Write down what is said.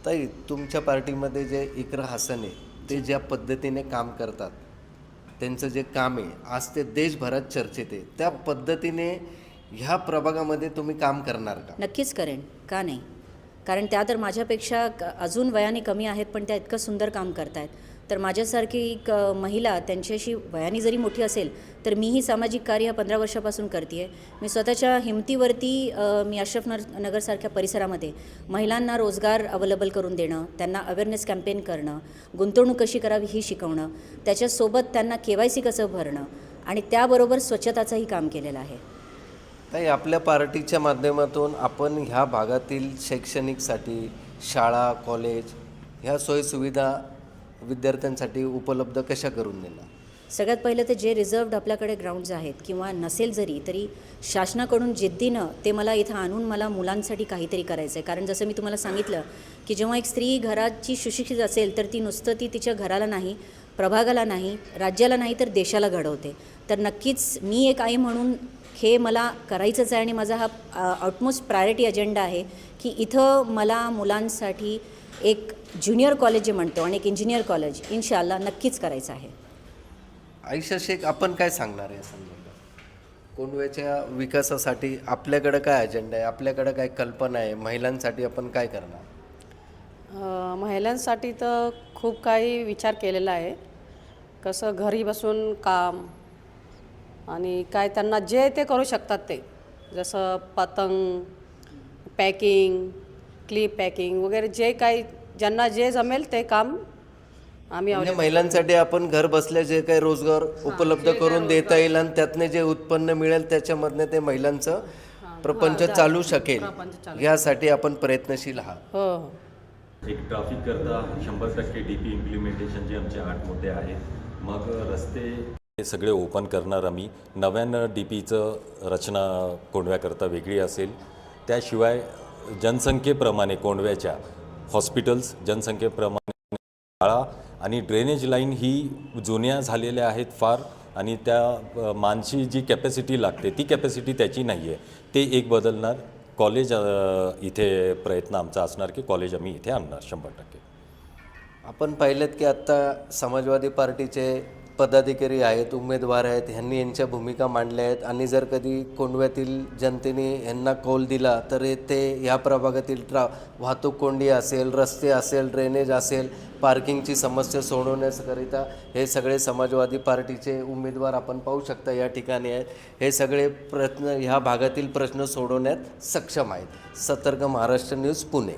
ताई, तुमच्या पार्टीमध्ये जे इकरा हसन आहे, ते ज्या पद्धतीने काम करतात, त्यांचं जे काम आहे, आज ते देशभरात चर्चेत आहे. त्या पद्धतीने ह्या प्रभागामध्ये तुम्ही काम करणार का? नक्कीच करेन, का नाही? कारण त्या तर माझ्यापेक्षा अजून वयाने कमी आहेत, पण त्या इतकं सुंदर काम करत आहेत. तर माझ्यासारखी एक महिला त्यांच्याशी वयाने जरी मोठी असेल, तर मीही सामाजिक कार्य 15 वर्षापासून करते आहे. मी स्वतःच्या हिमतीवरती मी नगरसारख्या परिसरामध्ये महिलांना रोजगार अवेलेबल करून देणं, त्यांना अवेअरनेस कॅम्पेन करणं, गुंतवणूक कशी करावी ही शिकवणं, त्याच्यासोबत त्यांना KYC कसं भरणं आणि त्याबरोबर स्वच्छताचंही काम केलेलं आहे. ताई, आपल्या पार्टीच्या माध्यमातून आपण ह्या भागातील शैक्षणिकसाठी शाळा, कॉलेज ह्या सोयीसुविधा विद्यार्थ्यांसाठी उपलब्ध कशा करून देणार? सगळ्यात पहिलं तर जे रिझर्वड आपल्याकडे ग्राउंड्स आहेत किंवा नसेल तरी शासनाकडून जिद्दीनं ते मला इथं आणून मला मुलांसाठी काहीतरी करायचं आहे. कारण जसं मी तुम्हाला सांगितलं की जेव्हा एक स्त्री घराची सुशिक्षित असेल तर ती तिच्या घराला नाही, प्रभागाला नाही, राज्याला नाही, तर देशाला घडवते. तर नक्कीच मी एक आई म्हणून हे मला करायचंच आहे आणि माझा हा ऑटमोस्ट प्रायोरिटी अजेंडा आहे की इथं मला मुलांसाठी एक ज्युनियर कॉलेज जे म्हणतो आणि एक इंजिनियर कॉलेज इन्शाअल्लाह नक्कीच करायचं आहे. आयशा शेख, आपण काय सांगणार आहे संदर्भात? कोंडव्याच्या विकासासाठी आपल्याकडं काय अजेंडा आहे, आपल्याकडं काय कल्पना आहे, महिलांसाठी आपण काय करणार? महिलांसाठी तर खूप काही विचार केलेला आहे. कसं घरी बसून काम आणि काय त्यांना जे ते करू शकतात ते, जसं पतंग पॅकिंग, क्लिप पॅकिंग वगैरे जे काही ज्यांना जे जमेल ते काम आम्ही म्हणजे महिलांसाठी आपण घर बसल्या जे काही रोजगार उपलब्ध करून देता येईल आणि त्यातनं जे उत्पन्न मिळेल त्याच्यामधनं ते महिलांचं प्रपंच चालू शकेल, यासाठी आपण प्रयत्नशील आहात. हो हो. एक ट्रॅफिक करता 100% DP इम्प्लिमेंटेशन जे आमचे 8 मुद्दे आहेत. मग रस्ते हे सगळे ओपन करणार आम्ही. नव्यानं DPचं रचना कोंडव्याकरता वेगळी असेल. त्याशिवाय जनसंख्येप्रमाणे कोंडव्याच्या हॉस्पिटल्स, जनसंख्येप्रमाणे शाळा आणि ड्रेनेज लाईन ही जुन्या झालेल्या आहेत फार, आणि त्या मानची जी कॅपॅसिटी लागते ती कॅपॅसिटी त्याची नाही आहे. ते एक बदलणार. कॉलेज इथे प्रयत्न आमचा असणार की कॉलेज आम्ही इथे आणणार 100%. आपण पाहिलेत की आत्ता समाजवादी पार्टीचे पदाधिकारी आहेत, उमेदवार आहेत, ह्यांनी यांच्या भूमिका मांडल्या आहेत आणि जर कधी कोंडव्यातील जनतेने यांना कौल दिला तर ते ह्या प्रभागातील वाहतूक कोंडी असेल, रस्ते असेल, ड्रेनेज असेल, पार्किंगची समस्या सोडवण्याकरिता हे सगळे समाजवादी पार्टीचे उमेदवार आपण पाहू शकता या ठिकाणी आहेत. हे सगळे प्रश्न ह्या भागातील प्रश्न सोडवण्यात सक्षम आहेत. सतर्क महाराष्ट्र न्यूज, पुणे.